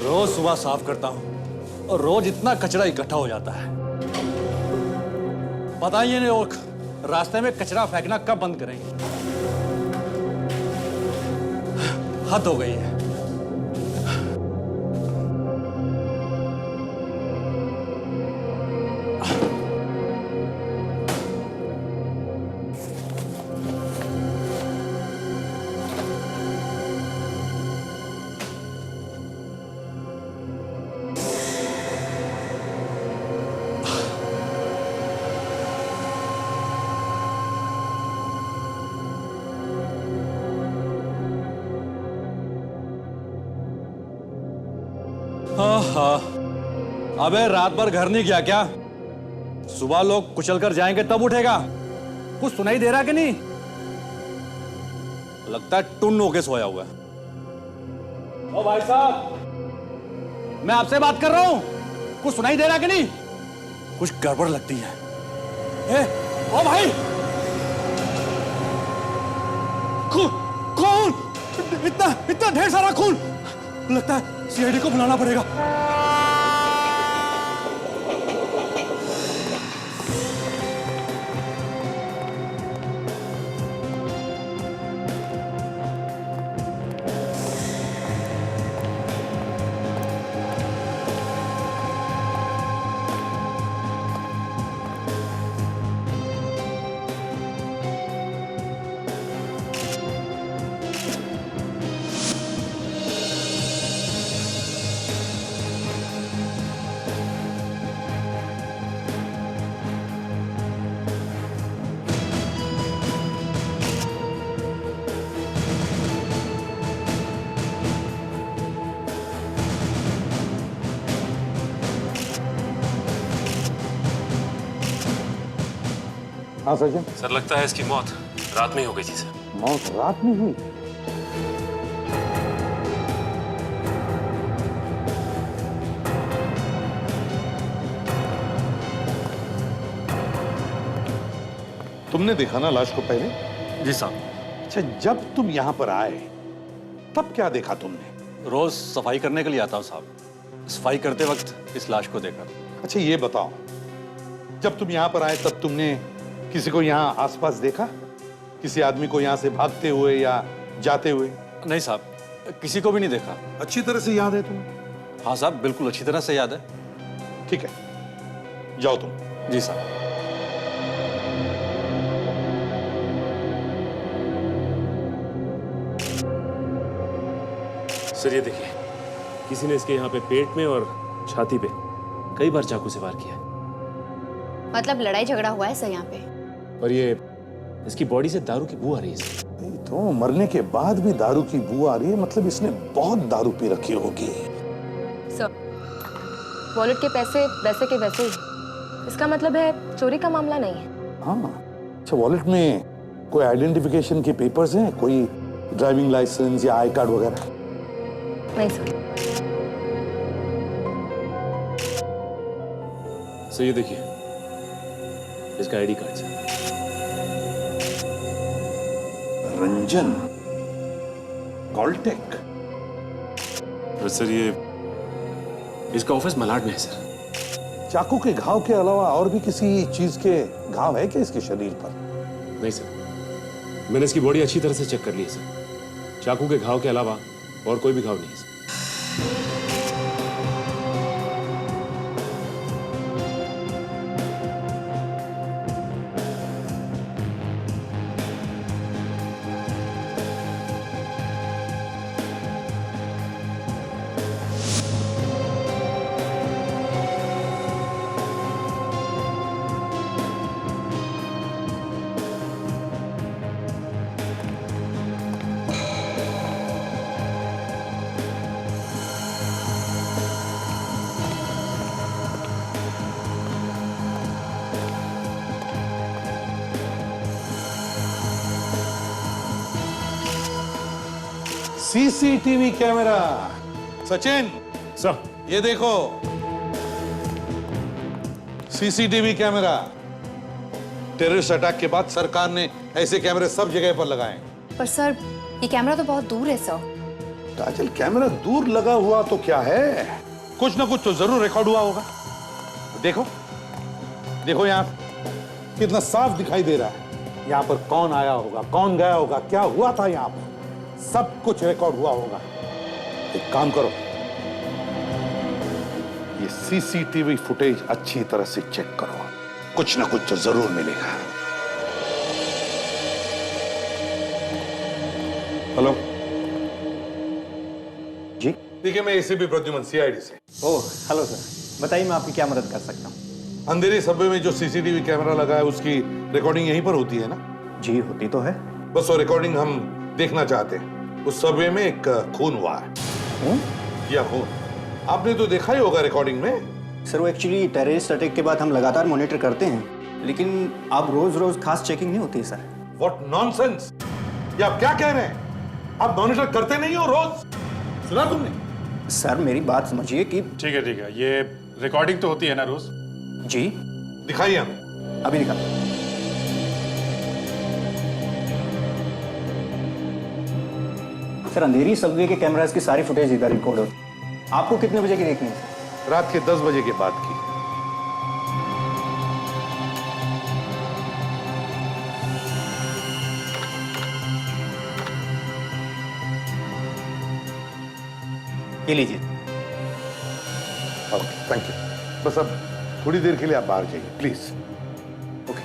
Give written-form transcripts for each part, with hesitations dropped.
रोज सुबह साफ करता हूं और रोज इतना कचरा इकट्ठा हो जाता है। पता ही नहीं लोग रास्ते में कचरा फेंकना कब बंद करेंगे। हद हो गई है। हाँ, अबे रात भर घर नहीं गया क्या? सुबह लोग कुचल कर जाएंगे तब उठेगा। कुछ सुनाई दे रहा कि नहीं? लगता है टुन्न होके सोया हुआ है। ओ भाई साहब, मैं आपसे बात कर रहा हूं। कुछ सुनाई दे रहा कि नहीं? कुछ गड़बड़ लगती है। ओ भाई, खून, इतना ढेर सारा खून। लगता है सीआईडी को बुलाना पड़ेगा। हाँ सचिन। सर लगता है इसकी मौत रात में ही हो गई थी सर। मौत रात में हुई? तुमने देखा ना लाश को पहले? जी साहब। अच्छा, जब तुम यहाँ पर आए तब क्या देखा तुमने? रोज सफाई करने के लिए आता हूँ साहब। सफाई करते वक्त इस लाश को देखा। अच्छा ये बताओ, जब तुम यहाँ पर आए तब तुमने किसी को यहाँ आसपास देखा? किसी आदमी को यहाँ से भागते हुए या जाते हुए? नहीं साहब, किसी को भी नहीं देखा। अच्छी तरह से याद है तुम्हें? हाँ साहब, बिल्कुल अच्छी तरह से याद है। ठीक है, जाओ तुम। जी साहब। सर ये देखिए, किसी ने इसके यहाँ पे पेट में और छाती पे कई बार चाकू से वार किया। मतलब लड़ाई झगड़ा हुआ है सर यहाँ पे? और ये इसकी बॉडी से दारू की बू आ रही है सर। तो मरने के बाद भी दारू की बू आ रही है, मतलब इसने बहुत दारू पी रखी होगी। सर, वॉलेट के पैसे वैसे के वैसे ही। इसका मतलब है चोरी का मामला नहीं है। हाँ, अच्छा वॉलेट में कोई आइडेंटिफिकेशन के पेपर्स हैं? कोई ड्राइविंग लाइसेंस या आई कार्ड वगैरह? नहीं सर। सर ये देखिए, इसका ID card sir. Ranjan Caltech. Sir ये इसका ऑफिस मलाड में है सर। चाकू के घाव के अलावा और भी किसी चीज के घाव है क्या इसके शरीर पर? नहीं सर, मैंने इसकी बॉडी अच्छी तरह से चेक कर ली है सर। चाकू के घाव के अलावा और कोई भी घाव नहीं है sir. CCTV camera. Sachin sir, ये देखो, सीसीटीवी कैमरा। टेररिस्ट अटैक के बाद सरकार ने ऐसे कैमरे सब जगह पर लगाए। पर सर, ये कैमरा तो बहुत दूर है सर। काजल, कैमरा दूर लगा हुआ तो क्या है, कुछ ना कुछ तो जरूर रिकॉर्ड हुआ होगा। देखो देखो, यहाँ कितना साफ दिखाई दे रहा है। यहाँ पर कौन आया होगा, कौन गया होगा, क्या हुआ था यहाँ पर, सब कुछ रिकॉर्ड हुआ होगा। एक काम करो, ये सीसीटीवी फुटेज अच्छी तरह से चेक करो, कुछ ना कुछ तो जरूर मिलेगा। हेलो जी। ठीक है, मैं एसीपी प्रद्युमन, सीआईडी से। ओह हेलो सर, बताइए मैं आपकी क्या मदद कर सकता हूँ। अंधेरी सबवे में जो सीसीटीवी कैमरा लगा है उसकी रिकॉर्डिंग यहीं पर होती है ना? जी होती तो है। बस वो रिकॉर्डिंग हम देखना चाहते हैं। उस सबवे में एक खून हुआ है। या खून आपने तो देखा ही होगा रिकॉर्डिंग में। सर वो एक्चुअली टेररिस्ट अटैक के बाद हम लगातार मॉनिटर करते हैं, लेकिन आप रोज रोज खास चेकिंग नहीं होती सर। व्हाट नॉनसेंस, ये आप क्या कह रहे हैं? आप मॉनिटर करते नहीं हो रोज? सुना तुमने? सर मेरी बात समझिए कि ठीक है, ये रिकॉर्डिंग तो होती है ना रोज? जी। दिखाइए हमें। अभी दिखा। सर अंधेरी सबवे के कैमरास की सारी फुटेज इधर रिकॉर्ड होती। आपको कितने बजे की देखनी है? रात के 10 बजे के बाद की। ये लीजिए। Okay, thank you. बस अब थोड़ी देर के लिए आप बाहर जाइए प्लीज। ओके।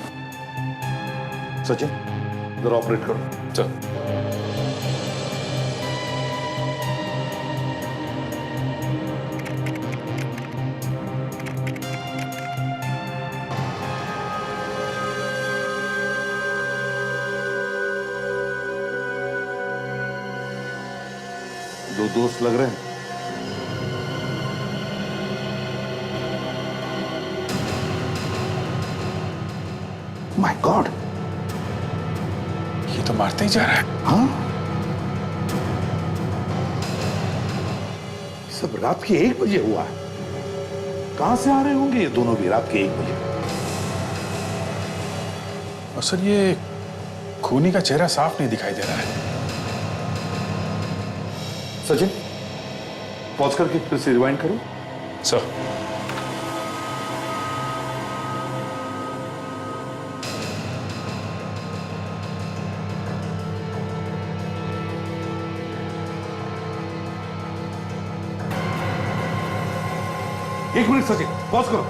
सचिन जरा ऑपरेट करो। चल। दो दोस्त लग रहे हैं। माय गॉड, ये तो मारते ही जा रहा है। हाँ? सब रात के 1 बजे हुआ है। कहां से आ रहे होंगे ये दोनों भी रात के 1 बजे? और सर ये खूनी का चेहरा साफ नहीं दिखाई दे रहा है। सचिन पॉज करके फिर से रिवाइंड करो। सर एक मिनट सचिन, पॉज करो।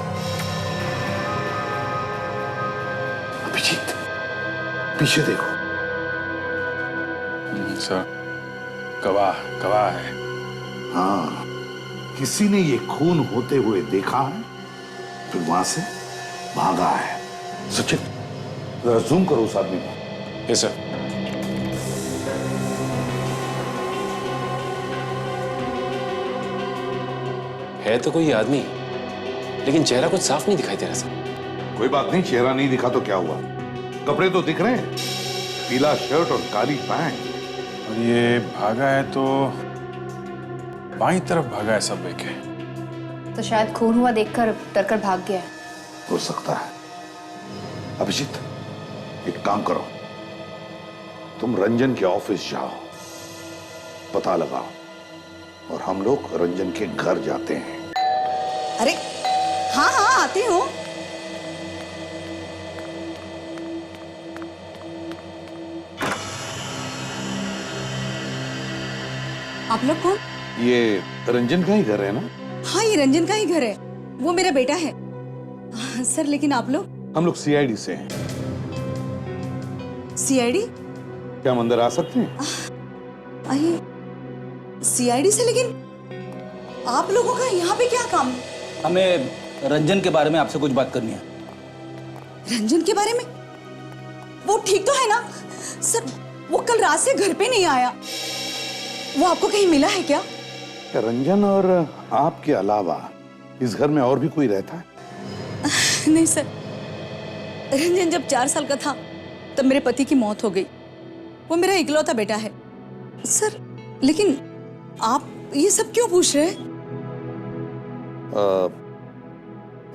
अभिजीत पीछे देखो। सर गवाह है। हाँ, किसी ने ये खून होते हुए देखा है, फिर वहां से भागा है। सचिन जरा जूम करो उस आदमी को। Yes sir. है तो कोई आदमी, लेकिन चेहरा कुछ साफ नहीं दिखाई दे रहा सर। कोई बात नहीं, चेहरा नहीं दिखा तो क्या हुआ, कपड़े तो दिख रहे हैं, पीला शर्ट और काली पैंट। और ये भागा है तो बाईं तरफ भागा है सबवे के। तो शायद खून हुआ देखकर डरकर भाग गया है। हो सकता है। अभिजीत एक काम करो, तुम रंजन के ऑफिस जाओ, पता लगाओ और हम लोग रंजन के घर जाते हैं। अरे हाँ हाँ आती हूँ। आप लोग कौन? ये रंजन का ही घर है ना? हाँ ये रंजन का ही घर है, वो मेरा बेटा है। हाँ, सर लेकिन आप लोग? हम लोग सीआईडी से हैं। सीआईडी? क्या हम अंदर आ सकते हैं? आइए। सीआईडी से? लेकिन आप लोगों का यहाँ पे क्या काम? हमें रंजन के बारे में आपसे कुछ बात करनी है। रंजन के बारे में? वो ठीक तो है ना? सर वो कल रात से घर पे नहीं आया, वो आपको कहीं मिला है क्या? क्या रंजन और आपके अलावा इस घर में और भी कोई रहता है? नहीं सर, रंजन जब 4 साल का था तब मेरे पति की मौत हो गई। वो मेरा इकलौता बेटा है। सर लेकिन आप ये सब क्यों पूछ रहे हैं?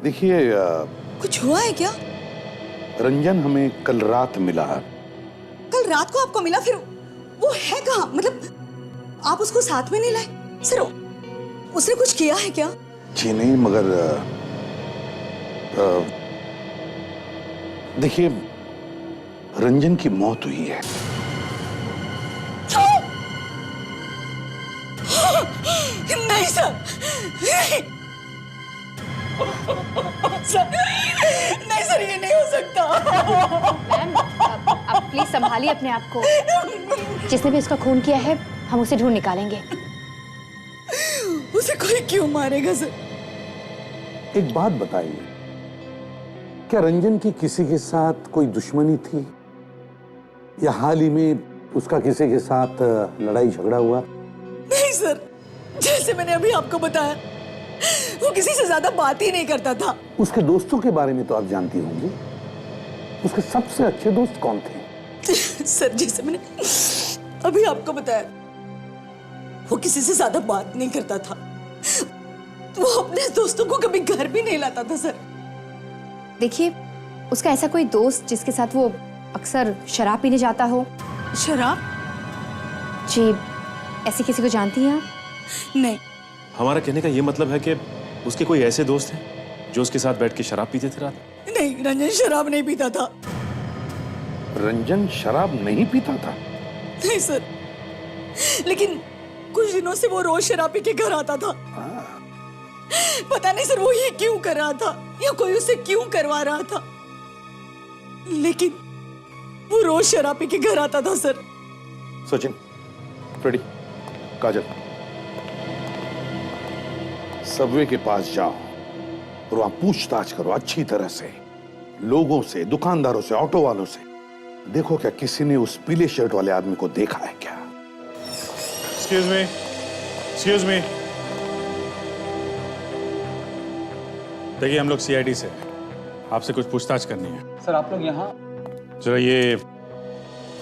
देखिए, कुछ हुआ है क्या? रंजन हमें कल रात मिला। कल रात को आपको मिला? फिर वो है कहाँ? मतलब आप उसको साथ में नहीं लाए? सर उसने कुछ किया है क्या? जी नहीं, मगर देखिए, रंजन की मौत हुई है। नहीं सर, नहीं सर, नहीं सर, ये नहीं हो सकता। मैम आप प्लीज संभालिए अपने आप को। जिसने भी इसका खून किया है हम उसे ढूंढ निकालेंगे। उसे कोई क्यों मारेगा सर? एक बात बताइए, क्या रंजन की किसी के साथ कोई दुश्मनी थी, या हाल ही में उसका किसी के साथ लड़ाई झगड़ा हुआ? नहीं सर, जैसे मैंने अभी आपको बताया, वो किसी से ज्यादा बात ही नहीं करता था। उसके दोस्तों के बारे में तो आप जानती होंगी। उसके सबसे अच्छे दोस्त कौन थे? सर जैसे मैंने अभी आपको बताया, वो किसी से ज्यादा बात नहीं करता था। वो अपने दोस्तों को कभी घर भी नहीं लाता था सर। देखिए, उसका ऐसा कोई दोस्त जिसके साथ वो अक्सर शराब पीने जाता हो? शराब? जी, ऐसे किसी को जानती हैं आप? नहीं। हमारा कहने का ये मतलब है कि उसके कोई ऐसे दोस्त हैं जो उसके साथ बैठ के शराब पीते थे रात? नहीं, रंजन शराब नहीं पीता था। रंजन शराब नहीं पीता था? नहीं सर, लेकिन कुछ दिनों से वो रोज शराब पी के घर आता था। पता नहीं सर वो ये क्यों कर रहा था, या कोई उसे क्यों करवा रहा था, लेकिन वो रोज शराब पी के घर आता था सर। सचिन, फ्रेडी, काजल, सबवे के पास जाओ और वहां पूछताछ करो अच्छी तरह से, लोगों से, दुकानदारों से, ऑटो वालों से। देखो क्या किसी ने उस पीले शर्ट वाले आदमी को देखा है क्या? Excuse me. देखिए, हम लोग सीआईडी से हैं। आपसे कुछ पूछताछ करनी है। सर आप लोग यहाँ? जरा ये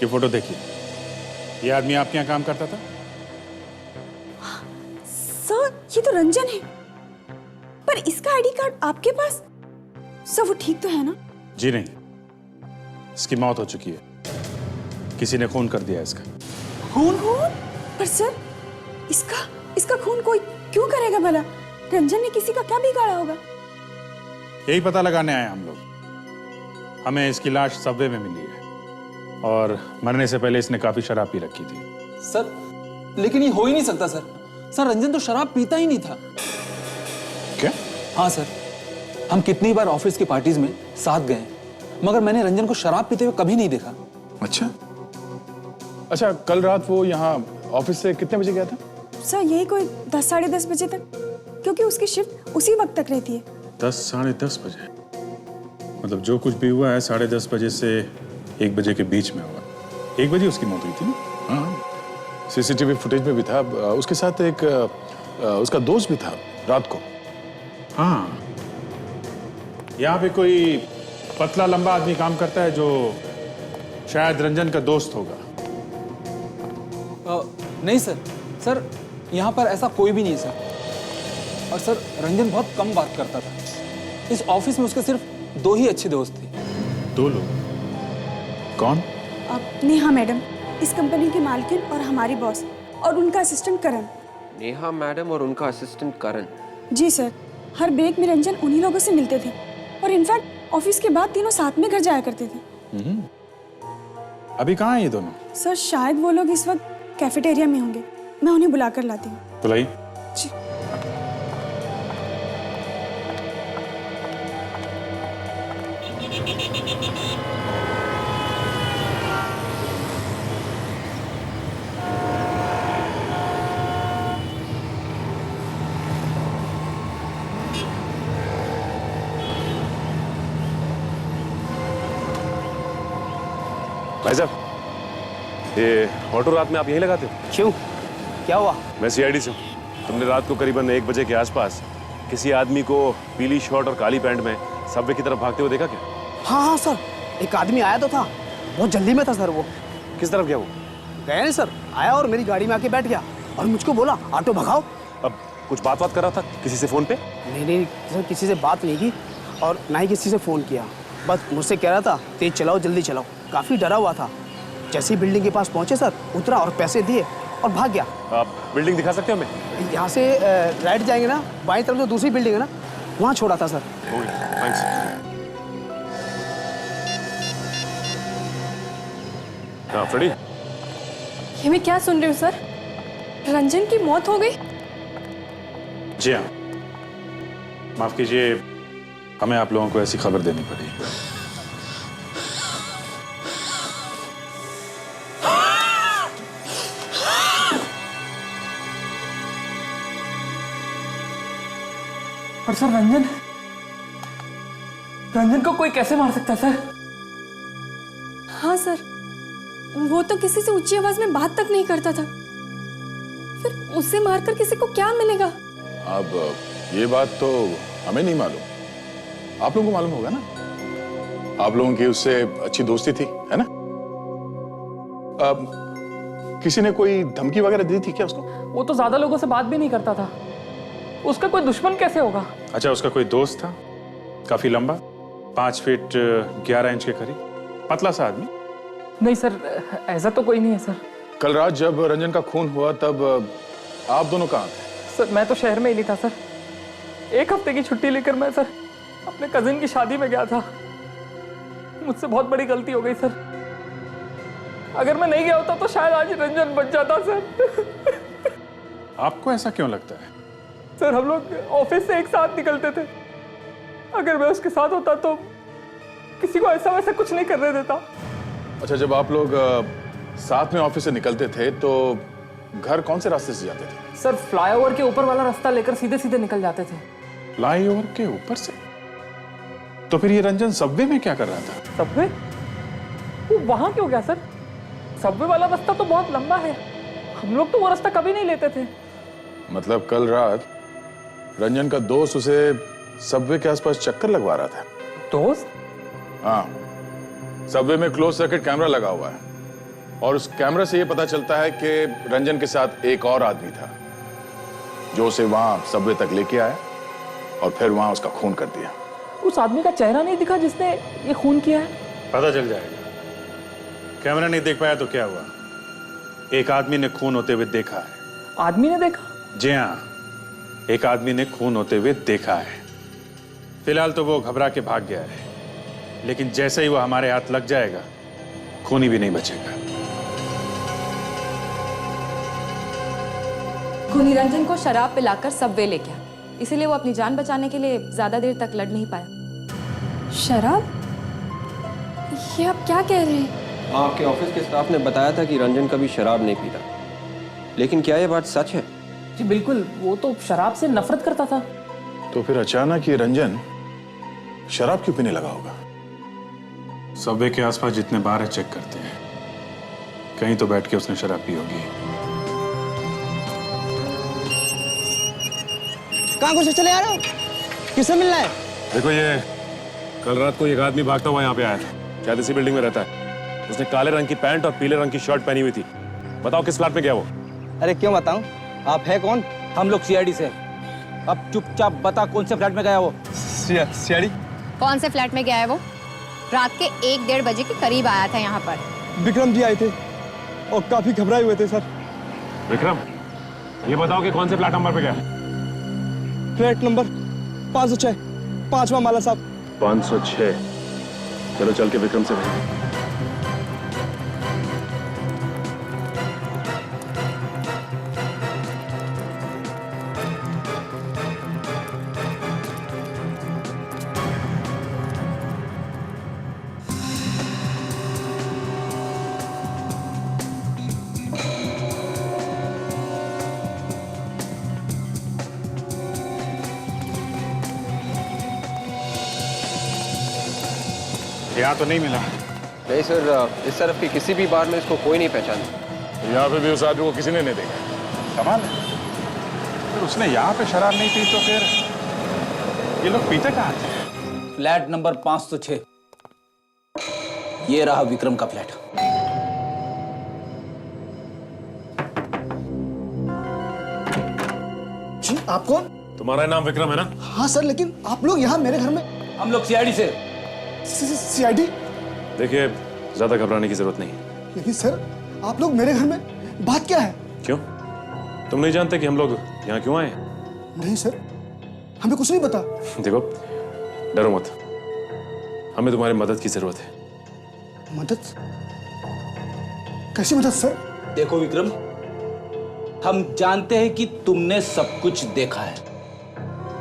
फोटो देखिए। ये आदमी आपके यहाँ काम करता था? सर ये तो रंजन है, पर इसका आईडी कार्ड आपके पास? सर वो ठीक तो है ना? जी नहीं, इसकी मौत हो चुकी है। किसी ने खून कर दिया इसका। खून? पर सर इसका खून कोई क्यों करेगा भला? रंजन ने किसी का क्या बिगाड़ा होगा? यही पता लगाने आए हम लोग। हमें इसकी लाश सबवे में मिली है और मरने से पहले इसने काफी शराब पी रखी थी। सर लेकिन ये हो ही नहीं सकता सर। सर रंजन तो शराब पीता ही नहीं था। क्या? हाँ सर, हम कितनी बार ऑफिस की पार्टीज में साथ गए, मगर मैंने रंजन को शराब पीते हुए कभी नहीं देखा। अच्छा, कल रात वो यहाँ ऑफिस से कितने बजे गया था? सर यही कोई 10 साढ़े 10 बजे तक, क्योंकि उसकी शिफ्ट उसी वक्त तक रहती है। 10 साढ़े 10 बजे? मतलब जो कुछ भी हुआ है 10:30 बजे से 1 बजे के बीच में हुआ। 1 बजे उसकी मौत हुई थी ना? हाँ, सीसीटीवी फुटेज में भी था। उसके साथ एक उसका दोस्त भी था रात को। हाँ, यहाँ पे कोई पतला लंबा आदमी काम करता है जो शायद रंजन का दोस्त होगा। नहीं सर, सर यहाँ पर ऐसा कोई भी नहीं है सर। और सर रंजन बहुत कम बात करता था। इस ऑफिस में उसके सिर्फ 2 ही अच्छे दोस्त थे। 2 लोग? कौन? नेहा मैडम, इस कंपनी की मालकिन और हमारी बॉस, और उनका असिस्टेंट करण। नेहा मैडम और उनका असिस्टेंट करण? जी सर, हर ब्रेक में रंजन उन्हीं लोगों से मिलते थे, और इनफैक्ट ऑफिस के बाद तीनों साथ में घर जाया करते थे। अभी कहाँ हैं ये दोनों? सर शायद वो लोग इस वक्त कैफेटेरिया में होंगे, मैं उन्हें बुलाकर लाती हूँ। बुलाई। जी। भाई साहब, ये ऑटो रात में आप यहीं लगाते हो? क्यों, क्या हुआ? मैं सीआईडी से हूँ। तुमने रात को करीबन 1 बजे के आसपास किसी आदमी को पीली शर्ट और काली पैंट में सबवे की तरफ भागते हुए देखा क्या? हाँ सर, एक आदमी आया तो था, बहुत जल्दी में था सर। वो किस तरफ गया वो? गया नहीं सर, आया और मेरी गाड़ी में आके बैठ गया और मुझको बोला ऑटो भगाओ। अब कुछ बात कर रहा था किसी से फोन पे? नहीं सर, किसी से बात नहीं की और ना ही किसी से फोन किया। बस मुझसे कह रहा था तेज चलाओ, जल्दी चलाओ। काफी डरा हुआ था। जैसे ही बिल्डिंग के पास पहुंचे सर, उतरा और पैसे दिए और भाग गया। आप बिल्डिंग दिखा सकते हो हमें? यहाँ से राइट जाएंगे ना, बाईं तरफ जो दूसरी बिल्डिंग है ना, वहाँ छोड़ा था सर। हो गया, थैंक्स। हाँ फ्रेडी, ये मैं क्या सुन रही हूँ सर? रंजन की मौत हो गई? जी हाँ, माफ कीजिए, हमें आप लोगों को ऐसी खबर देनी पड़ी। पर सर रंजन को कोई कैसे मार सकता है सर? हाँ सर, वो तो किसी से ऊंची आवाज में बात तक नहीं करता था, फिर उसे मारकर किसी को क्या मिलेगा? अब ये बात तो हमें नहीं मालूम, आप लोगों को मालूम होगा ना। आप लोगों की उससे अच्छी दोस्ती थी, है ना? अब किसी ने कोई धमकी वगैरह दी थी क्या उसको? वो तो ज्यादा लोगों से बात भी नहीं करता था, उसका कोई दुश्मन कैसे होगा? अच्छा, उसका कोई दोस्त था, काफी लंबा, 5 फीट 11 इंच के करीब, पतला सा आदमी? नहीं सर, ऐसा तो कोई नहीं है सर। कल रात जब रंजन का खून हुआ तब आप दोनों कहाँ थे? सर मैं तो शहर में ही नहीं था सर। 1 हफ्ते की छुट्टी लेकर मैं सर अपने कजिन की शादी में गया था। मुझसे बहुत बड़ी गलती हो गई सर। अगर मैं नहीं गया होता तो शायद आज रंजन बच जाता सर। आपको ऐसा क्यों लगता है? सर हम लोग ऑफिस से एक साथ निकलते थे, अगर मैं उसके साथ होता तो किसी को ऐसा वैसा कुछ नहीं करने देता। अच्छा, जब आप लोग साथ में ऑफिस से निकलते थे तो घर कौन से रास्ते से जाते थे? सर फ्लाईओवर के ऊपर वाला रास्ता लेकर सीधे सीधे निकल जाते थे। फ्लाईओवर के ऊपर से? तो फिर ये रंजन सबवे में क्या कर रहा था? सबवे? वो वहां क्यों गया सर? सबवे वाला रास्ता तो बहुत लंबा है, हम लोग तो वो रास्ता कभी नहीं लेते थे। मतलब कल रात रंजन का दोस्त उसे सबवे के आसपास चक्कर लगवा रहा था? दोस्त? हाँ, सबवे में क्लोज सर्किट कैमरा लगा हुआ है और उस कैमरा से यह पता चलता है कि रंजन के साथ एक और आदमी था जो उसे वहां सबवे तक लेके आया और फिर वहां उसका खून कर दिया। उस आदमी का चेहरा नहीं दिखा जिसने ये खून किया है? पता चल जाएगा। कैमरा नहीं देख पाया तो क्या हुआ, एक आदमी ने खून होते हुए देखा है। आदमी ने देखा? जी हाँ, एक आदमी ने खून होते हुए देखा है। फिलहाल तो वो घबरा के भाग गया है, लेकिन जैसे ही वो हमारे हाथ लग जाएगा खूनी भी नहीं बचेगा। खूनी रंजन को शराब पिलाकर सबवे ले गया, इसीलिए वो अपनी जान बचाने के लिए ज्यादा देर तक लड़ नहीं पाया। शराब? ये आप क्या कह रहे हैं? आपके ऑफिस के स्टाफ ने बताया था कि रंजन कभी शराब नहीं पीता, लेकिन क्या ये बात सच है? जी बिल्कुल, वो तो शराब से नफरत करता था। तो फिर अचानक ये रंजन शराब क्यों पीने लगा होगा? सबवे के आसपास जितने बार है चेक करते हैं, कहीं तो बैठ के उसने शराब पी होगी। कहाँ घुसे चले आ रहे हो? किससे मिलना है? देखो, ये कल रात को एक आदमी भागता हुआ यहाँ पे आया था, शायद इसी बिल्डिंग में रहता है। उसने काले रंग की पैंट और पीले रंग की शर्ट पहनी हुई थी। बताओ किस फ्लैट में गया वो? अरे क्यों बताऊं, आप है कौन? हम लोग सीआईडी से। अब चुपचाप बता कौन से फ्लैट में गया वो? सीआईडी? कौन से फ्लैट में गया है वो? रात के 1-1:30 बजे के करीब आया था यहाँ पर। विक्रम जी आए थे और काफी घबराए हुए थे सर। विक्रम, ये बताओ कि कौन से फ्लैट नंबर पे गया? फ्लैट नंबर 506, 5वां माला साहब। 506। चलो चल के विक्रम से मिलते। यहाँ तो नहीं मिला। नहीं सर, इस तरफ की किसी भी बार में इसको कोई नहीं पहचाना। यहाँ पे भी उस आदमी को किसी ने नहीं देखा। कमाल है, फिर उसने यहाँ पे शराब नहीं पी तो फिर ये लोग पीते कहाँ थे? Flat number 506। ये रहा विक्रम का फ्लैट। जी आप कौन? तुम्हारा नाम विक्रम है ना? हाँ सर, लेकिन आप लोग यहाँ मेरे घर में? हम लोग सीआईडी से। सीआईडी? देखिए, ज्यादा घबराने की जरूरत नहीं। लेकिन सर, आप लोग मेरे घर में, बात क्या है? क्यों? तुम नहीं जानते कि हम लोग यहाँ क्यों आए? नहीं सर, हमें कुछ नहीं पता। देखो, डरो मत, हमें तुम्हारी मदद की जरूरत है। मदद? कैसी मदद सर? देखो विक्रम, हम जानते हैं कि तुमने सब कुछ देखा है।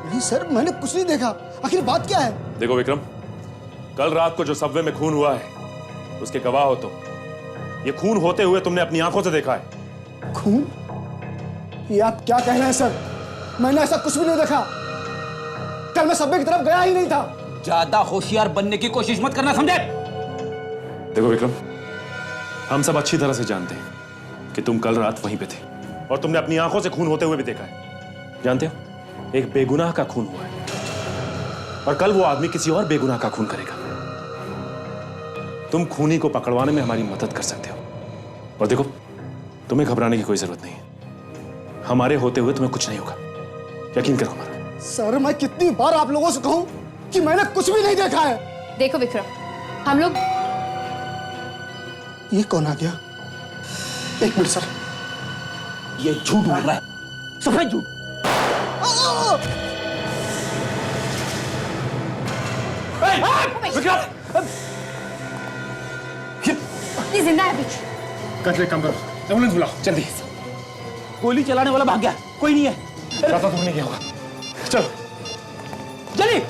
नहीं सर, मैंने कुछ नहीं देखा। आखिर बात क्या है? देखो विक्रम, कल रात को जो सबवे में खून हुआ है उसके गवाह हो तुम। ये खून होते हुए तुमने अपनी आंखों से देखा है। खून? ये आप क्या कह रहे हैं सर? मैंने ऐसा कुछ भी नहीं देखा। कल मैं सबवे की तरफ गया ही नहीं था। ज्यादा होशियार बनने की कोशिश मत करना, समझे? देखो विक्रम, हम सब अच्छी तरह से जानते हैं कि तुम कल रात वहीं पे थे और तुमने अपनी आंखों से खून होते हुए भी देखा है। जानते हो, एक बेगुनाह का खून हुआ है और कल वो आदमी किसी और बेगुनाह का खून करेगा। तुम खूनी को पकड़वाने में हमारी मदद कर सकते हो। और देखो, तुम्हें घबराने की कोई जरूरत नहीं है। हमारे होते हुए तुम्हें कुछ नहीं होगा, यकीन करो हमारा। सर, मैं कितनी बार आप लोगों से कहूं कि मैंने कुछ भी नहीं देखा है। देखो विक्रम, हम लोग। ये कौन आ गया? एक मिनट सर, ये झूठ बोल रहा है, सफेद झूठ। विक्रम! ये जिंदा है अभी। कचरे कम करो, एम्बुलेंस बुलाओ जल्दी। गोली चलाने वाला भाग गया, कोई नहीं है। ज्यादा दूर नहीं गया होगा, चलो जल्दी।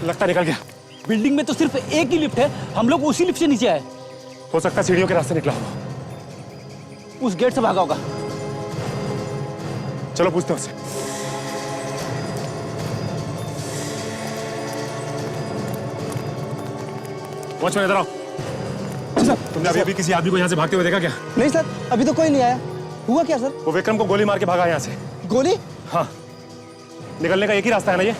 लगता निकल गया। बिल्डिंग में तो सिर्फ एक ही लिफ्ट है, हम लोग उसी लिफ्ट से नीचे आए। हो सकता है सीढ़ियों के रास्ते निकला होगा। उस गेट से भागा होगा। चलो पूछते हैं उससे। वॉचमैन इधर आओ। तुमने अभी किसी आदमी को यहाँ से भागते हुए देखा क्या? नहीं सर, अभी तो कोई नहीं आया। हुआ क्या सर? वो विक्रम को गोली मार के भागा यहाँ से। गोली? हाँ, निकलने का एक ही रास्ता है ना ये?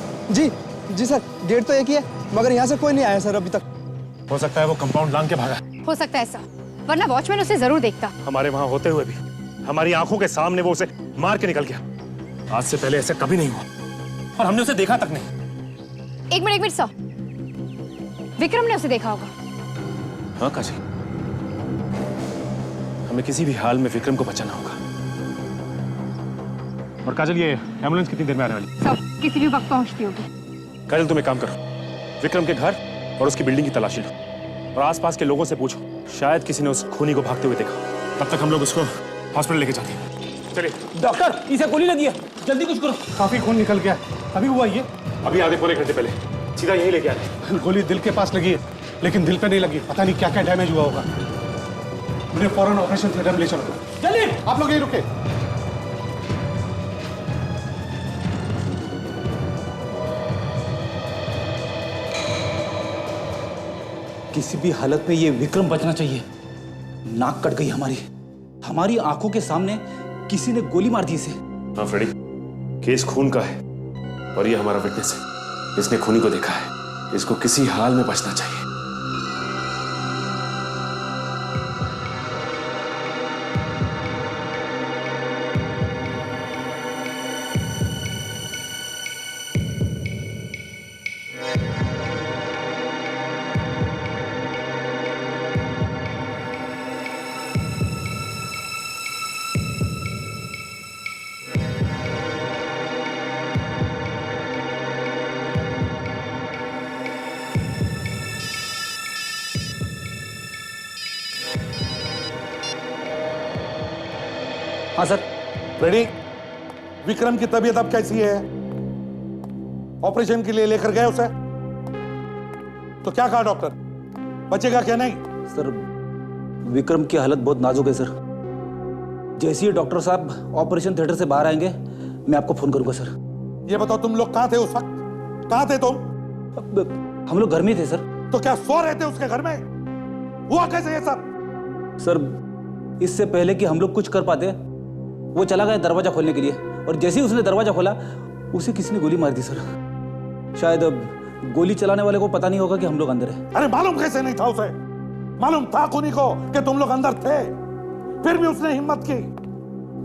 जी सर, गेट तो एक ही है, मगर यहाँ से कोई नहीं आया सर अभी तक। हो सकता है वो कंपाउंड लांग के भागा। हो सकता है ऐसा, वरना वॉचमैन उसे जरूर देखता। हमारे वहां होते हुए भी हमारी आंखों के सामने वो उसे मार के निकल गया। आज से पहले ऐसा कभी नहीं हुआ और हमने उसे देखा तक नहीं। एक मिनट सर, विक्रम ने उसे देखा होगा। हाँ काजी, हमें किसी भी हाल में विक्रम को बचाना होगा। और काजल, ये एम्बुलेंस कितनी देर में आने वाली? सब किसी भी वक्त पहुंचती होगी। काजल, तुम एक काम करो, विक्रम के घर और उसकी बिल्डिंग की तलाशी लो और आसपास के लोगों से पूछो, शायद किसी ने उस खूनी को भागते हुए देखा। तब तक हम लोग उसको हॉस्पिटल लेके जाते हैं। चलिए। डॉक्टर, इसे गोली लगी है, जल्दी कुछ करो। काफी खून निकल गया। अभी हुआ ये? अभी आधे पौने घंटे पहले सीधा यही लेके आए। गोली दिल के पास लगी है, लेकिन दिल पे नहीं लगी। पता नहीं क्या क्या डैमेज हुआ होगा। मुझे फौरन ऑपरेशन थिएटर में ले चलो। जल्दी। आप लोग यहीं रुके। किसी भी हालत में ये विक्रम बचना चाहिए। नाक कट गई हमारी आंखों के सामने किसी ने गोली मार दी इसे। हाँ फ्रेडी, केस खून का है और ये हमारा विटनेस है। इसने खूनी को देखा है, इसको किसी हाल में बचना चाहिए। हाँ सर। रेडी? विक्रम की तबीयत अब कैसी है? ऑपरेशन के लिए लेकर गए उसे? तो क्या कहा डॉक्टर? बचेगा क्या नहीं? सर, विक्रम की हालत बहुत नाजुक है सर। जैसे ही डॉक्टर साहब ऑपरेशन थिएटर से बाहर आएंगे, मैं आपको फोन करूंगा सर। ये बताओ, तुम लोग कहां थे उस वक्त? कहां थे तुम? हम लोग घर में थे सर। तो क्या सो रहे थे उसके घर में? हुआ कैसे ये सब? सर, इससे पहले कि हम लोग कुछ कर पाते, वो चला गया दरवाजा खोलने के लिए और जैसे ही उसने दरवाजा खोला, उसे किसी ने गोली मार दी सर। शायद गोली चलाने वाले को पता नहीं होगा कि हम लोग अंदर हैं। अरे मालूम कैसे नहीं था उसे? मालूम था खूनी को कि तुम लोग अंदर थे, फिर भी उसने हिम्मत की।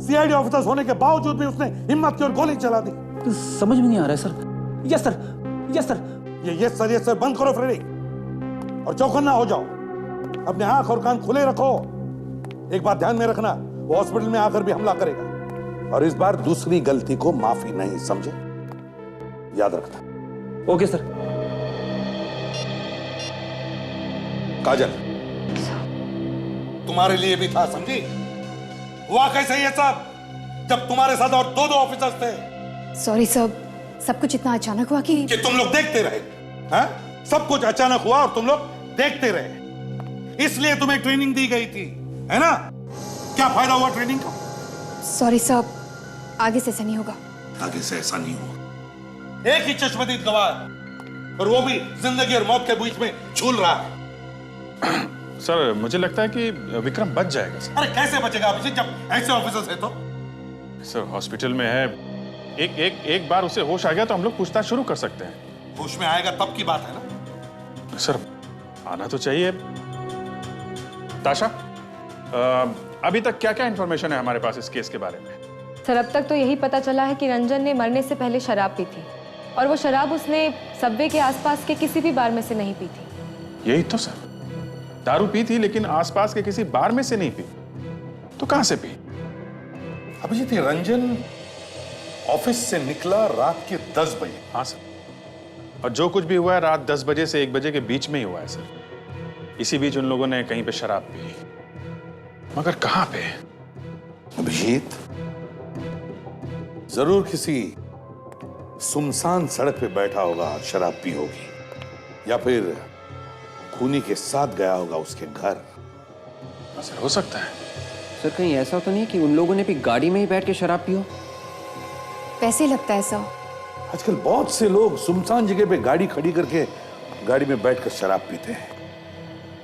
सीआईडी ऑफिसर होने के बावजूद भी उसने हिम्मत की और गोली चला दी। समझ में नहीं आ रहा है sir. Yes sir, yes sir. ये सर बंद करो फ्रेडी, और चौकन्ना हो जाओ। अपने आंख और कान खुले रखो। एक बात ध्यान में रखना, वो हॉस्पिटल में आकर भी हमला करेगा, और इस बार दूसरी गलती को माफी नहीं, समझे? याद रखना। Okay sir. काजल, तुम्हारे लिए भी था, समझी? हुआ कैसे ये सब जब तुम्हारे साथ और दो ऑफिसर्स थे? सॉरी सर, सब कुछ इतना अचानक हुआ कि तुम लोग देखते रहे। हाँ? सब कुछ अचानक हुआ और तुम लोग देखते रहे, इसलिए तुम्हें ट्रेनिंग दी गई थी, है ना? क्या फायदा हुआ ट्रेनिंग का? सॉरी सर, आगे से ऐसा नहीं होगा। आगे से ऐसा नहीं होगा। एक ही चश्मदीद गवाह, और वो भी जिंदगी और मौत के बीच में झूल रहा है। सर, मुझे लगता है कि विक्रम बच जाएगा सर। अरे कैसे बचेगा अभिजीत, जब ऐसे ऑफिसर्स है तो? सर, हॉस्पिटल में है, एक बार उसे होश आ गया तो हम लोग पूछताछ शुरू कर सकते हैं। होश में आएगा तब की बात है ना? सर, आना तो चाहिए। ताशा, अभी तक क्या क्या इंफॉर्मेशन है हमारे पास इस केस के बारे में? सर, अब तक तो यही पता चला है कि रंजन ने मरने से पहले शराब पी थी, और वो शराब उसने सबवे के आसपास के किसी भी बार में से नहीं पी थी। यही तो सर, दारू पी थी लेकिन आसपास के किसी बार में से नहीं पी, तो कहां से पी? अभिजीत, रंजन ऑफिस से निकला रात के 10 बजे। हाँ सर, और जो कुछ भी हुआ है रात 10 बजे से 1 बजे के बीच में ही हुआ है सर। इसी बीच उन लोगों ने कहीं पे शराब पी, मगर कहां पे? अभिजीत, जरूर किसी सुनसान सड़क पे बैठा होगा, शराब पी होगी, या फिर खूनी के साथ गया होगा उसके घर। सर, हो सकता है। सर, कहीं ऐसा तो नहीं कि उन लोगों ने भी गाड़ी में ही बैठ के शराब पी हो? वैसे ही लगता है सर। आजकल बहुत से लोग सुनसान जगह पे गाड़ी खड़ी करके गाड़ी में बैठकर शराब पीते हैं।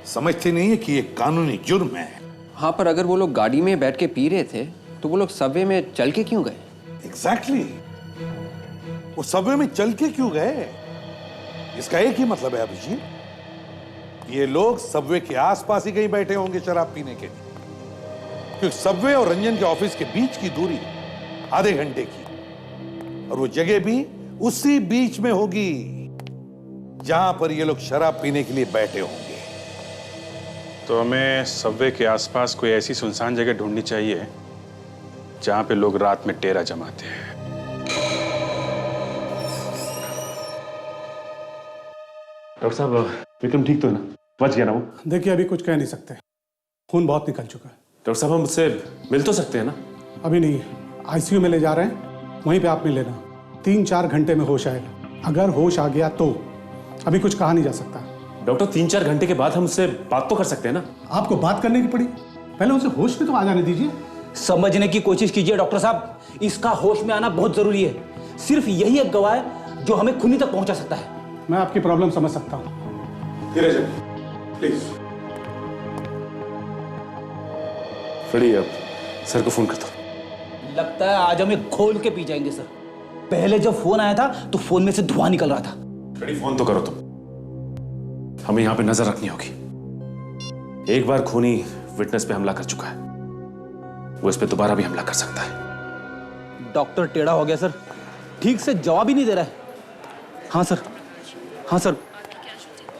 समझते नहीं है कि ये कानूनी जुर्म है। हाँ, पर अगर वो लोग गाड़ी में बैठ के पी रहे थे तो वो लोग सबवे में चल के क्यों गए? एग्जैक्टली, वो सबवे में चल के क्यों गए? इसका एक ही मतलब है अभिजीत, ये लोग सबवे के आसपास ही कहीं बैठे होंगे शराब पीने के लिए, क्योंकि सबवे और रंजन के ऑफिस के बीच की दूरी आधे घंटे की, और वो जगह भी उसी बीच में होगी जहां पर ये लोग शराब पीने के लिए बैठे होंगे। तो हमें सबवे के आसपास कोई ऐसी सुनसान जगह ढूंढनी चाहिए जहां पे लोग रात में डेरा जमाते हैं। डॉक्टर साहब, विक्रम ठीक तो है ना? बच गया ना वो? देखिए, अभी कुछ कह नहीं सकते, खून बहुत निकल चुका है। डॉक्टर साहब, हम मुझसे मिल तो सकते हैं ना? अभी नहीं, आईसीयू में ले जा रहे हैं, वहीं पे आप मिल लेना। 3-4 घंटे में होश आएगा। अगर होश आ गया तो, अभी कुछ कहा नहीं जा सकता। डॉक्टर, 3-4 घंटे के बाद हम उससे बात तो कर सकते हैं ना? आपको बात करने की पड़ी, पहले उसे होश में तो आ जाने दीजिए। समझने की कोशिश कीजिए डॉक्टर साहब, इसका होश में आना बहुत जरूरी है। सिर्फ यही एक गवाह है जो हमें खूनी तक पहुंचा सकता है। मैं आपकी प्रॉब्लम समझ सकता हूँ, धीरे से प्लीज। फ्रेडी, अब सर को फोन करता हूँ। लगता है आज हमें खोल के पी जाएंगे सर। पहले जब फोन आया था तो फोन में से धुआं निकल रहा था। फ्रेडी, फोन तो करो तुम, हमें यहां पे नजर रखनी होगी। एक बार खूनी विटनेस पे हमला कर चुका है, वो इस पे दोबारा भी हमला कर सकता है। डॉक्टर टेढ़ा हो गया सर, ठीक से जवाब ही नहीं दे रहा है। हाँ सर, हाँ सर,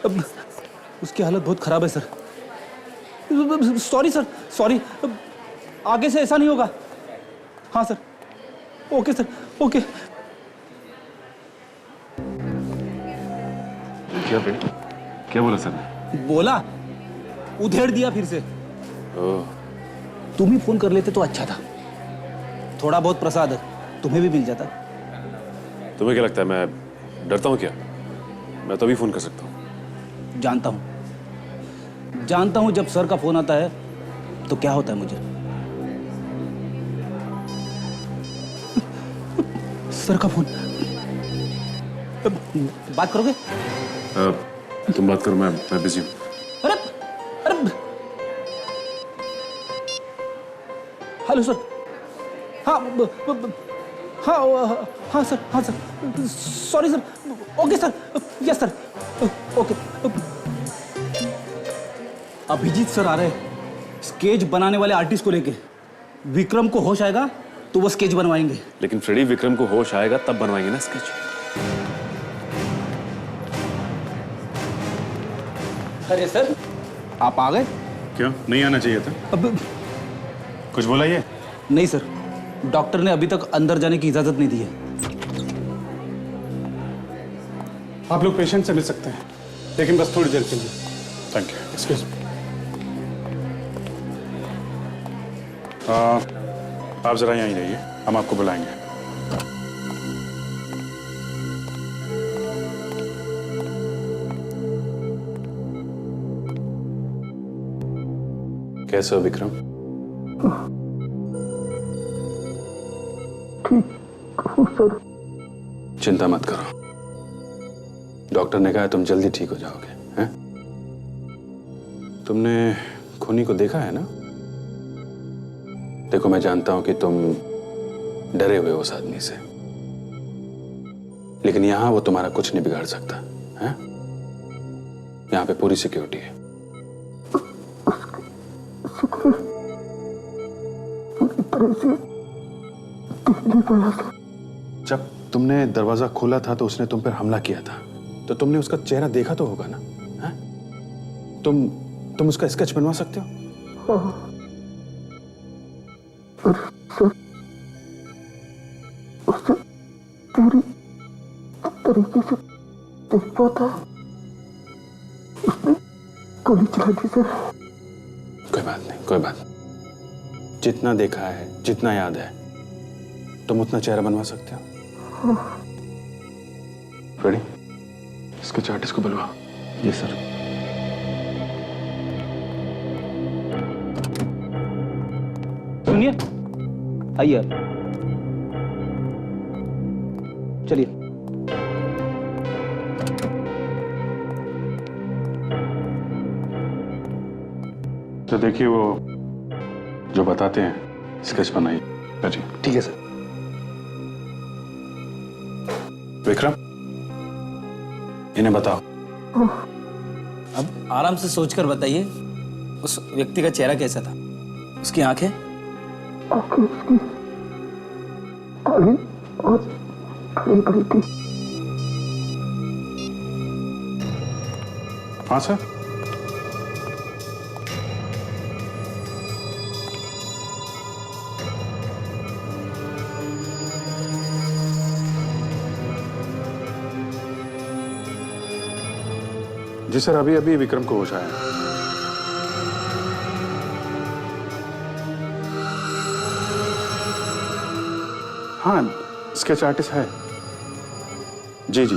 अब उसकी हालत बहुत खराब है सर। सॉरी सर, सॉरी, आगे से ऐसा नहीं होगा। हाँ सर, ओके सर, ओके। क्या बेटा, क्या बोला सर ने? बोला, उधेड़ दिया फिर से। तुम ही फोन कर लेते तो अच्छा था, थोड़ा बहुत प्रसाद तुम्हें भी मिल जाता। तुम्हें क्या लगता है मैं डरता हूं क्या? मैं तो अभी फोन कर सकता हूं। जानता हूं जब सर का फोन आता है तो क्या होता है मुझे। सर का फोन, बात करोगे? तुम बात करो, मैं बिजी हूं। अरे अरे, हेलो सर। हाँ हाँ हाँ सर, हाँ sir, sorry sir, okay sir, yes sir, okay. Abhijit sir आ रहे हैं स्केच बनाने वाले आर्टिस्ट को लेके। विक्रम को होश आएगा तो वो स्केच बनवाएंगे। लेकिन फ्रेडी, विक्रम को होश आएगा तब बनवाएंगे ना स्केच। अरे सर, आप आ गए? क्यों नहीं आना चाहिए था? अब कुछ बोला ये? नहीं सर, डॉक्टर ने अभी तक अंदर जाने की इजाजत नहीं दी है। आप लोग पेशेंट से मिल सकते हैं, लेकिन बस थोड़ी देर के लिए। Thank you. Excuse me. आप जरा यहीं रहिए, हम आपको बुलाएंगे। कैसे हो विक्रम? ठीक हूँ सर। चिंता मत करो, डॉक्टर ने कहा तुम जल्दी ठीक हो जाओगे। हैं? तुमने खूनी को देखा है ना? देखो, मैं जानता हूं कि तुम डरे हुए हो उस आदमी से, लेकिन यहां वो तुम्हारा कुछ नहीं बिगाड़ सकता है। यहां पे पूरी सिक्योरिटी है। जब तुमने दरवाजा खोला था तो उसने तुम पर हमला किया था, तो तुमने उसका चेहरा देखा तो होगा ना? है? तुम उसका स्केच बनवा सकते हो? हाँ। सर, उसे पूरी तरीके से देख पाता, उसने गोली चला दी सर। कोई बात नहीं, कोई बात नहीं। जितना देखा है, जितना याद है, तुम उतना चेहरा बनवा सकते हो। रेडी? स्केच आर्टिस्ट को बुलवा। Yes sir. सुनिए, आइए आप। चलिए। तो देखिए, वो जो बताते हैं स्केच बनाइए। जी ठीक है सर। विक्रम, इन्हें बताओ। अब आराम से सोचकर बताइए, उस व्यक्ति का चेहरा कैसा था? उसकी आंखें? आंखें उसकी काली और बड़ी बड़ी थी। हाँ सर। जी सर, अभी अभी विक्रम को होश आया। हाँ, स्केच आर्टिस्ट है। जी जी।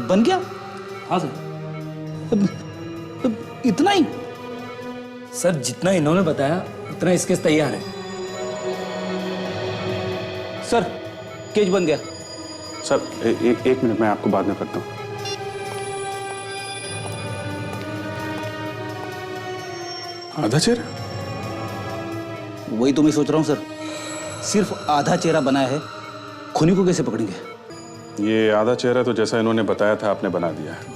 बन गया? हाँ सर। इतना ही? सर, जितना इन्होंने बताया उतना स्केच तैयार है। सर, स्केच बन गया। सर, एक मिनट, मैं आपको बाद में करता हूँ। आधा चेहरा? वही तो मैं सोच रहा हूँ सर, सिर्फ आधा चेहरा बनाया है, खूनी को कैसे पकड़ेंगे? ये आधा चेहरा तो जैसा इन्होंने बताया था आपने बना दिया है।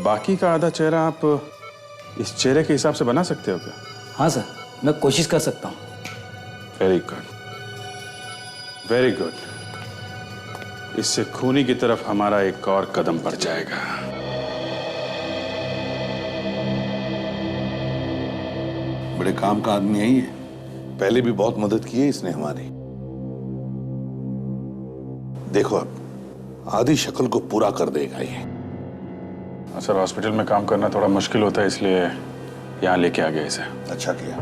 बाकी का आधा चेहरा आप इस चेहरे के हिसाब से बना सकते हो क्या? हाँ सर, मैं कोशिश कर सकता हूँ। Very good, very good. इससे खूनी की तरफ हमारा एक और कदम बढ़ जाएगा। बड़े काम का आदमी है ये, पहले भी बहुत मदद की है इसने हमारी। देखो, अब आधी शक्ल को पूरा कर देगा ये। सर, हॉस्पिटल में काम करना थोड़ा मुश्किल होता है, इसलिए यहाँ लेके आ गया इसे। अच्छा किया।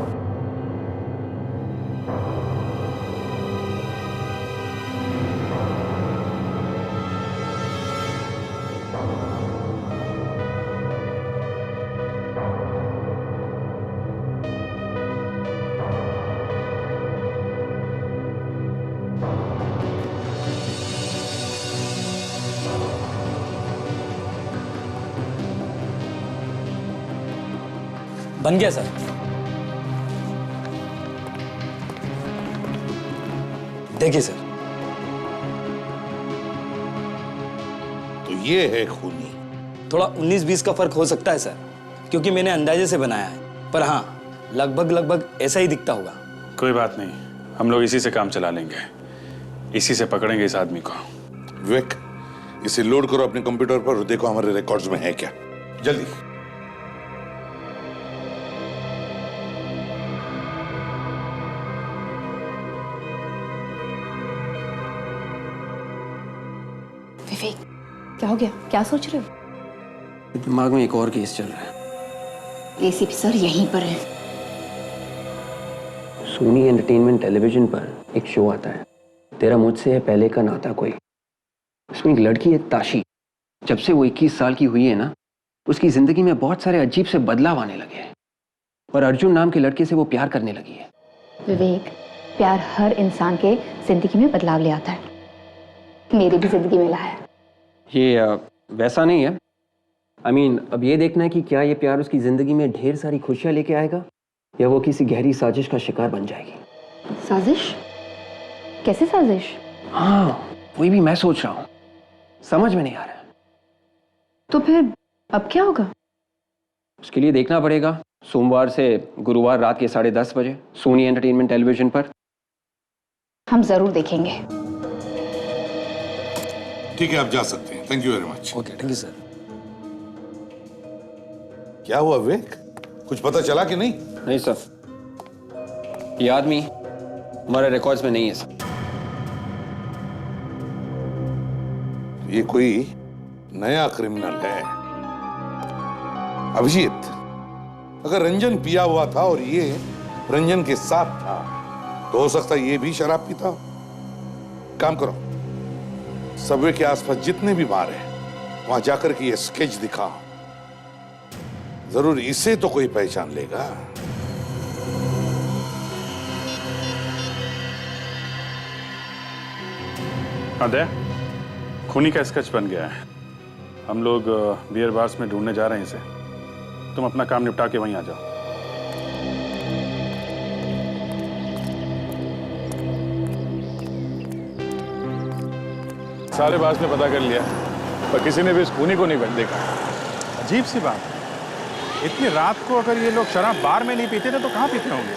बन गया सर। देखिए सर। तो ये है खूनी। थोड़ा 19-20 का फर्क हो सकता है सर, क्योंकि मैंने अंदाजे से बनाया है, पर हाँ लगभग ऐसा ही दिखता होगा। कोई बात नहीं, हम लोग इसी से काम चला लेंगे, इसी से पकड़ेंगे इस आदमी को। विवेक, इसे लोड करो अपने कंप्यूटर पर और देखो हमारे रिकॉर्ड्स में है क्या, जल्दी। विवेक, क्या हो गया? क्या सोच रहे हो? दिमाग में एक और केस चल रहा है। एसीपी सर यहीं पर है। सोनी एंटरटेनमेंट टेलीविजन पर एक शो आता है, तेरा मुझसे है पहले का नाता कोई। उसमें एक लड़की है ताशी। जब से वो 21 साल की हुई है ना, उसकी जिंदगी में बहुत सारे अजीब से बदलाव आने लगे हैं और अर्जुन नाम के लड़के से वो प्यार करने लगी है। विवेक, प्यार हर इंसान के जिंदगी में बदलाव ले आता है। मेरी भी जिंदगी में लाया है। ये वैसा नहीं है। अब ये देखना है कि क्या ये प्यार उसकी जिंदगी में ढेर सारी खुशियां लेके आएगा या वो किसी गहरी साजिश का शिकार बन जाएगी। साजिश? कैसी साजिश? हाँ, वही भी मैं सोच रहा हूँ, समझ में नहीं आ रहा है। तो फिर अब क्या होगा? उसके लिए देखना पड़ेगा सोमवार से गुरुवार रात के 10:30 बजे सोनी एंटरटेनमेंट टेलीविजन पर। हम जरूर देखेंगे। ठीक है, आप जा सकते हैं। Thank you very much. Okay, thank you sir. क्या हुआ विवेक, कुछ पता चला कि नहीं? नहीं सर, ये आदमी हमारे रिकॉर्ड्स में नहीं है सर। ये कोई नया क्रिमिनल है। अभिजीत, अगर रंजन पिया हुआ था और ये रंजन के साथ था तो हो सकता है ये भी शराब पीता हो। काम करो, सबवे के आसपास जितने भी बार हैं वहां जाकर के ये स्केच दिखाओ, जरूर इसे तो कोई पहचान लेगा। अदय, खूनी का स्केच बन गया है। हम लोग बियर बार्स में ढूंढने जा रहे हैं इसे। तुम अपना काम निपटा के वहीं आ जाओ। सारे बार्स में पता कर लिया, पर किसी ने भी इस खूनी को नहीं देखा। अजीब सी बात, इतनी रात को अगर ये लोग शराब बार में नहीं पीते थे तो कहाँ पीते होंगे?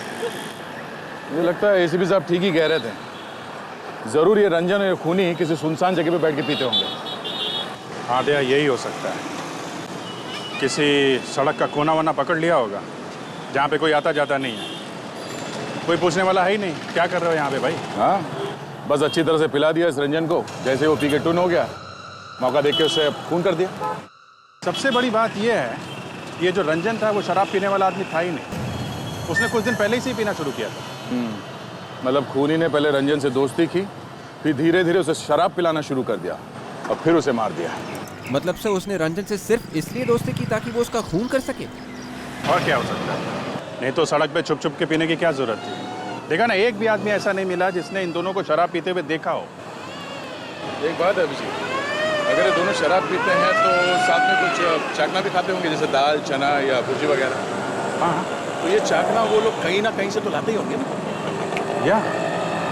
मुझे लगता है एसीपी साहब ठीक ही कह रहे थे, जरूर ये रंजन और खूनी किसी सुनसान जगह पे बैठ के पीते होंगे। हाँ दया, यही हो सकता है। किसी सड़क का कोना वना पकड़ लिया होगा जहाँ पे कोई आता जाता नहीं है, कोई पूछने वाला है ही नहीं। क्या कर रहे हो यहाँ पे भाई? हाँ, बस अच्छी तरह से पिला दिया इस रंजन को, जैसे वो पी के टून हो गया, मौका देख के उसे खून कर दिया। सबसे बड़ी बात यह है, ये जो रंजन था वो शराब पीने वाला आदमी था ही नहीं। उसने कुछ दिन पहले से ही पीना शुरू किया था। मतलब खूनी ने पहले रंजन से दोस्ती की, फिर धीरे धीरे उसे शराब पिलाना शुरू कर दिया और फिर उसे मार दिया। मतलब से उसने रंजन से सिर्फ इसलिए दोस्ती की ताकि वो उसका खून कर सके? और क्या हो सकता है? नहीं तो सड़क पे छुप छुप के पीने की क्या जरूरत थी? देखा ना, एक भी आदमी ऐसा नहीं मिला जिसने इन दोनों को शराब पीते हुए देखा हो। एक बात है अभिजीत, अगर ये दोनों शराब पीते हैं तो साथ में कुछ चाकना भी खाते होंगे, जैसे दाल, चना या भुर्जी वगैरह। हाँ, तो ये चाकना वो लोग कहीं ना कहीं से तो लाते ही होंगे ना। या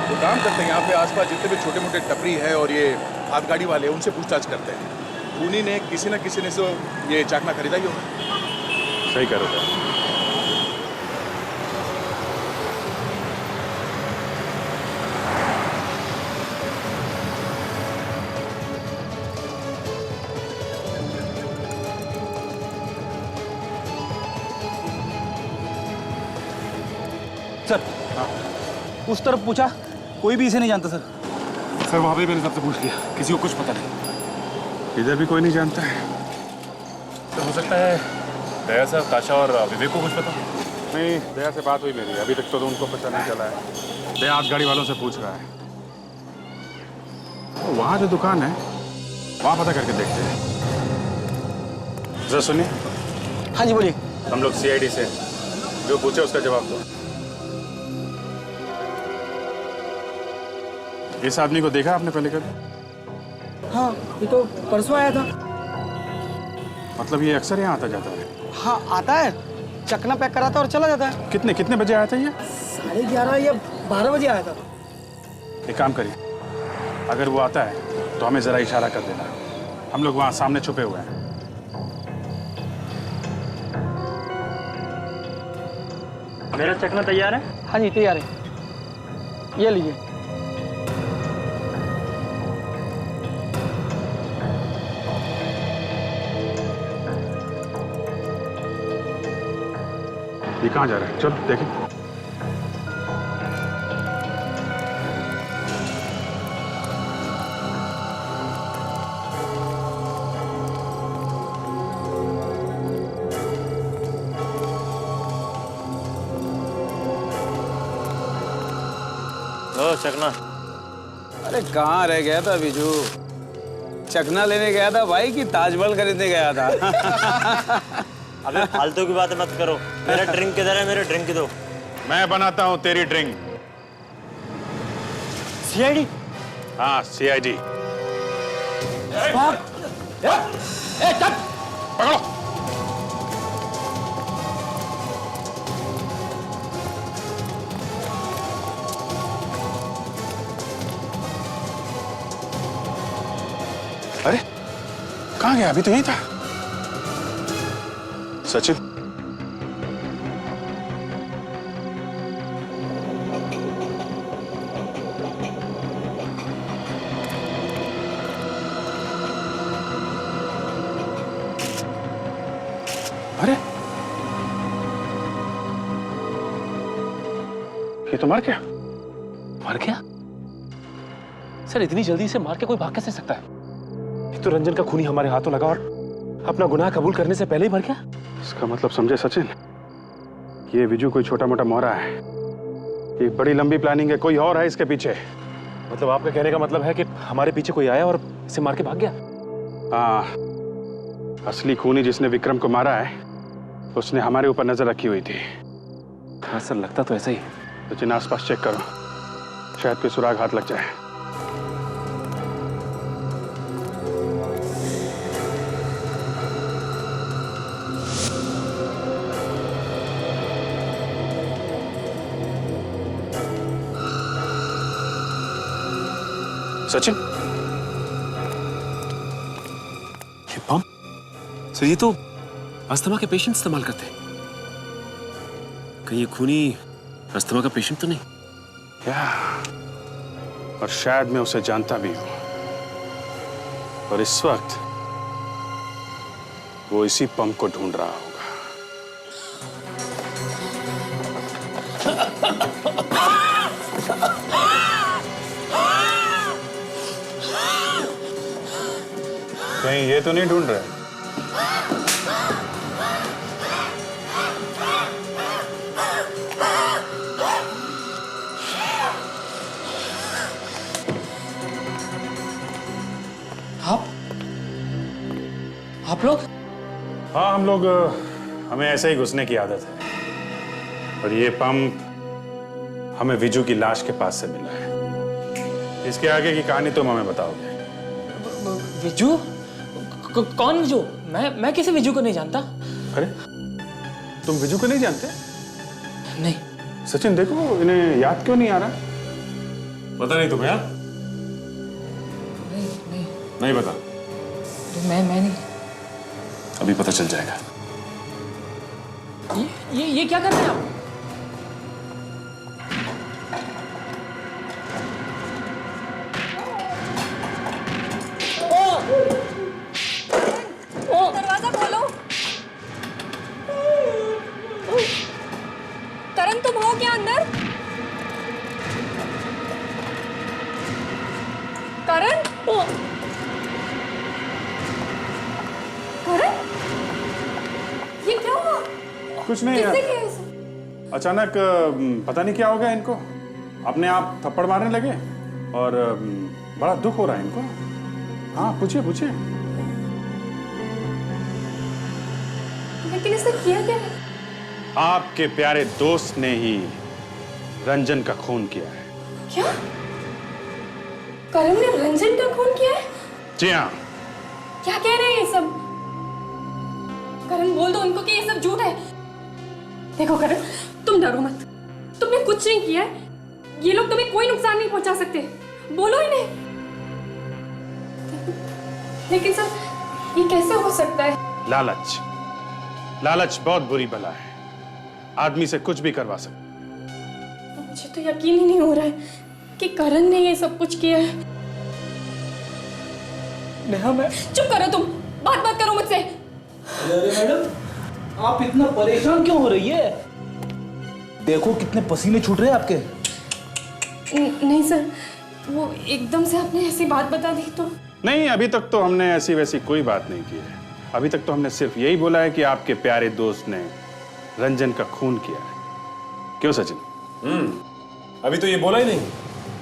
तो काम करते हैं, यहाँ पे आसपास जितने भी छोटे मोटे टपरी है और ये हाथ गाड़ी वाले, उनसे पूछताछ करते हैं। खूनी ने किसी न किसी ने तो ये चाकना खरीदा ही होगा। सही कर रहे थे। सर, उस तरफ पूछा, कोई भी इसे नहीं जानता सर। सर वहाँ पे मैंने सबसे पूछ लिया, किसी को कुछ पता नहीं। इधर भी कोई नहीं जानता है। तो हो सकता है दया साहब, ताशा और विवेक को कुछ पता। नहीं, दया से बात हुई मेरी, अभी तक तो उनको पता नहीं चला है। दया हाथ गाड़ी वालों से पूछ रहा है। तो वहाँ जो दुकान है वहाँ पता करके देखते हैं। जरा सुनिए। हाँ जी बोलिए। हम लोग CID से, जो पूछे उसका जवाब दो। इस आदमी को देखा आपने पहले कभी? हाँ, ये तो परसों आया था। मतलब ये अक्सर यहाँ आता जाता है? हाँ आता है, चकना पैक करा था और चला जाता है। कितने कितने बजे आया था ये? 11:30 या 12 बजे आया था। एक काम करिए, अगर वो आता है तो हमें जरा इशारा कर देना, हम लोग वहां सामने छुपे हुए हैं। मेरा चकना तैयार है? हाँ जी तैयार है, ये लीजिए। ये कहाँ जा रहा है? चलो देखें। लो चकना। अरे कहाँ रह गया था बिजू? चकना लेने गया था भाई कि ताजमहल खरीदने गया था? अबे फालतू की बातें मत करो। मेरा ड्रिंक किधर है? मेरे ड्रिंक दो। मैं बनाता हूँ तेरी ड्रिंक। सीआईडी? हाँ सीआईडी। पकड़ो। अरे कहाँ गया? अभी तो यहीं था। सचिन, अरे ये तो मर गया। मर गया? सर इतनी जल्दी से मार के कोई भाग कैसे सकता है? एक तो रंजन का खूनी हमारे हाथों लगा और अपना गुनाह कबूल करने से पहले ही मर गया। इसका मतलब समझे सचिन, ये विजू कोई छोटा मोटा मोहरा है, ये बड़ी लंबी प्लानिंग है, कोई और है इसके पीछे। मतलब आपका कहने का मतलब है कि हमारे पीछे कोई आया और इसे मार के भाग गया? हाँ, असली खूनी जिसने विक्रम को मारा है उसने हमारे ऊपर नजर रखी हुई थी। हाँ सर, लगता तो ऐसा ही। सचिन आसपास चेक करो, शायद कोई सुराग हाथ लग जाए। सचिन, ये बम? सर ये तो अस्थमा के पेशेंट इस्तेमाल करते हैं। कहीं ये खूनी अस्थमा का पेशेंट तो नहीं? या, और शायद मैं उसे जानता भी हूं, और इस वक्त वो इसी पंप को ढूंढ रहा होगा। कहीं ये तो नहीं ढूंढ रहे? आप लोग? हाँ हम लोग, हमें ऐसे ही घुसने की आदत है, और ये पंप हमें विजू की लाश के पास से मिला है। इसके आगे की कहानी तुम हमें बताओगे। विजू? कौन विजू? मैं किसी विजू को नहीं जानता। अरे तुम विजू को नहीं जानते? नहीं। सचिन देखो, इन्हें याद क्यों नहीं आ रहा? पता नहीं तुम्हें? यार नहीं पता? मैं नहीं। अभी पता चल जाएगा। ये क्या कर रहे हैं आप? दरवाजा खोलो। करण तुम हो क्या अंदर? करण? करण? ये क्या हुआ? कुछ नहीं किसने यार, किया इसे? अचानक पता नहीं क्या हो गया इनको, अपने आप थप्पड़ मारने लगे, और बड़ा दुख हो रहा है इनको। हाँ पूछिए पूछिए। लेकिन इसने किया क्या है? आपके प्यारे दोस्त ने ही रंजन का खून किया है। क्या? करण ने रंजन का खून किया है? जी हाँ। क्या कह रहे हैं ये सब? करण बोल दो उनको कि ये सब झूठ है। देखो करण, तुम डरो मत। तुमने कुछ नहीं किया है। ये लोग तुम्हें कोई नुकसान नहीं पहुंचा सकते। बोलो इन्हें। लेकिन सर, ये कैसे हो सकता है? लालच, लालच बहुत बुरी बला है, आदमी से कुछ भी करवा सकता। मुझे तो यकीन ही नहीं हो रहा है कि करण ने ये सब कुछ किया है। नेहा, मैं चुप करो तुम, बात बात करो मुझसे। अरे मैडम, आप इतना परेशान क्यों हो रही है? देखो कितने पसीने छूट रहे हैं आपके। नहीं सर, वो एकदम से आपने ऐसी बात बता दी तो। नहीं, अभी तक तो हमने ऐसी वैसी कोई बात नहीं की है। अभी तक तो हमने सिर्फ यही बोला है कि आपके प्यारे दोस्त ने रंजन का खून किया है। क्यों सचिन? अभी तो ये बोला ही नहीं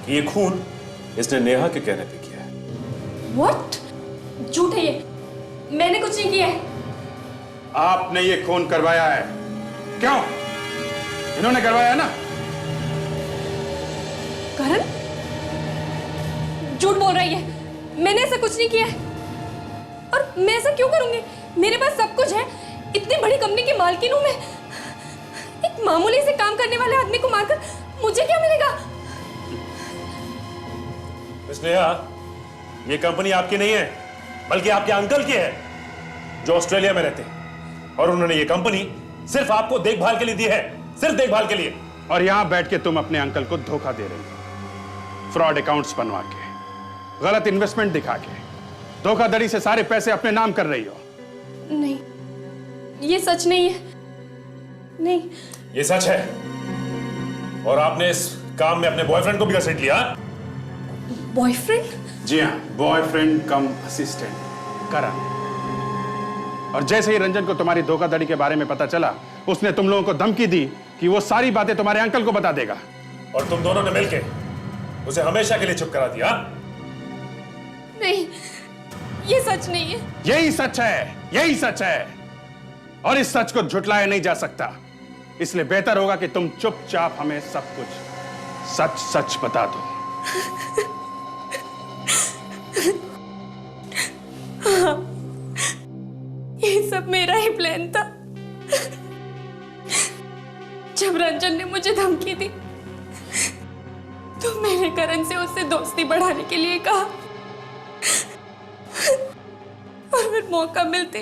कि ये खून इसने नेहा के कहने पे किया है। What? झूठ है ये, मैंने कुछ नहीं किया है। आपने ये खून करवाया है। क्यों? इन्होंने करवाया ना? करण झूठ बोल रही है, मैंने ऐसा कुछ नहीं किया है। और मैं ऐसा क्यों करूंगी? मेरे पास सब कुछ है, इतनी बड़ी कंपनी की मालकिन हूं मैं। एक मामूली से काम करने वाले आदमी को मारकर मुझे क्या मिलेगा? मिस नेहा, ये कंपनी आपकी नहीं है, बल्कि आपके अंकल की है, जो ऑस्ट्रेलिया में रहते हैं। और उन्होंने ये कंपनी सिर्फ आपको देखभाल के लिए दी है, सिर्फ देखभाल के लिए। और यहां बैठ के तुम अपने अंकल को धोखा दे रही हो, फ्रॉड अकाउंट्स बनवा के, गलत इन्वेस्टमेंट दिखा के, धोखाधड़ी से सारे पैसे अपने नाम कर रही हो। नहीं, ये सच नहीं है। नहीं, ये सच है। और आपने इस काम में अपने बॉयफ्रेंड को भी घसीट लिया। बॉयफ्रेंड? जी हाँ, बॉयफ्रेंड कम असिस्टेंट करण। और जैसे ही रंजन को तुम्हारी धोखाधड़ी के बारे में पता चला, उसने तुम लोगों को धमकी दी कि वो सारी बातें तुम्हारे अंकल को बता देगा। और तुम दोनों ने मिलके उसे हमेशा के लिए चुप करा दिया। नहीं, ये सच नहीं है। यही सच है, यही सच है। और इस सच को झुटलाया नहीं जा सकता। इसलिए बेहतर होगा कि तुम चुपचाप हमें सब कुछ सच सच बता दो। हाँ, ये सब मेरा ही प्लान था। जब रंजन ने मुझे धमकी दी, तो मैंने करण से उससे दोस्ती बढ़ाने के लिए कहा। और फिर मौका मिलते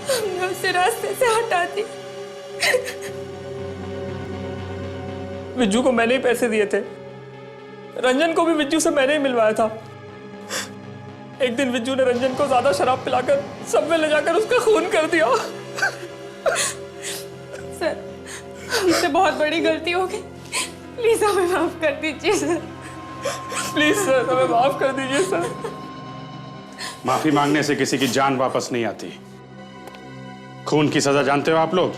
हमने उसे रास्ते से हटा दी। विज्जू को मैंने ही पैसे दिए थे। रंजन को भी विज्जू से मैंने ही मिलवाया था। एक दिन विज्जू ने रंजन को ज्यादा शराब पिलाकर सब में ले जाकर उसका खून कर दिया। सर, हमसे बहुत बड़ी गलती हो गई। प्लीज हमें माफ कर दीजिए सर। प्लीज सर, हमें माफ कर दीजिए सर। माफी मांगने से किसी की जान वापस नहीं आती। खून की सजा जानते हो आप लोग?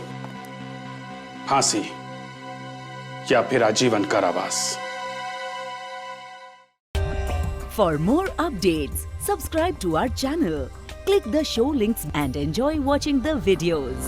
फांसी या फिर आजीवन कारावास। For more updates, subscribe to our channel, click the show links and enjoy watching the videos.